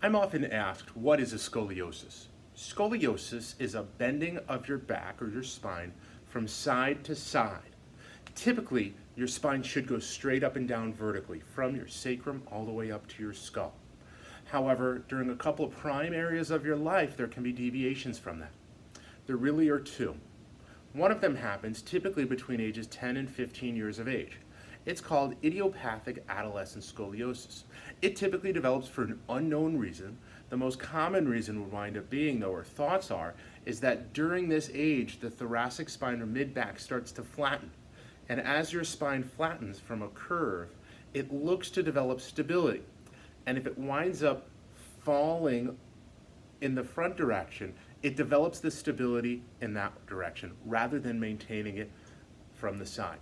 I'm often asked, what is a scoliosis? Scoliosis is a bending of your back or your spine from side to side. Typically, your spine should go straight up and down vertically from your sacrum all the way up to your skull. However, during a couple of prime areas of your life, there can be deviations from that. There really are two. One of them happens typically between ages 10 and 15 years of age. It's called idiopathic adolescent scoliosis. It typically develops for an unknown reason. The most common reason would wind up being, though, or thoughts are, is that during this age, the thoracic spine or mid-back starts to flatten. And as your spine flattens from a curve, it looks to develop stability. And if it winds up falling in the front direction, it develops the stability in that direction rather than maintaining it from the side.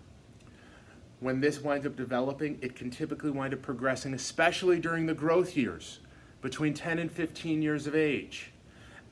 When this winds up developing, it can typically wind up progressing, especially during the growth years, between 10 and 15 years of age.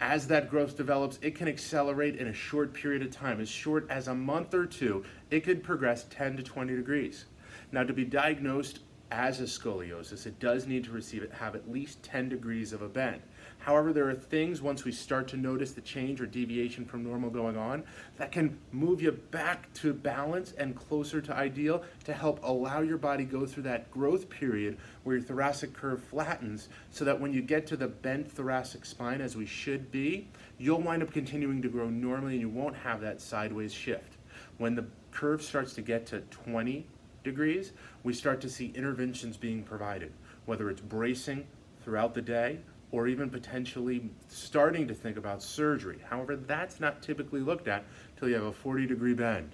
As that growth develops, it can accelerate in a short period of time. As short as a month or two, it could progress 10 to 20 degrees. Now, to be diagnosed as a scoliosis, it does need to have at least 10 degrees of a bend. However, there are things once we start to notice the change or deviation from normal going on that can move you back to balance and closer to ideal to help allow your body go through that growth period where your thoracic curve flattens so that when you get to the bent thoracic spine as we should be, you'll wind up continuing to grow normally and you won't have that sideways shift. When the curve starts to get to 20 degrees, we start to see interventions being provided, whether it's bracing throughout the day or even potentially starting to think about surgery. However, that's not typically looked at until you have a 40-degree bend.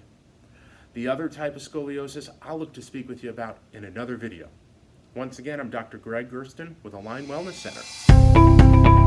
The other type of scoliosis I'll look to speak with you about in another video. Once again, I'm Dr. Greg Gersten with Align Wellness Center.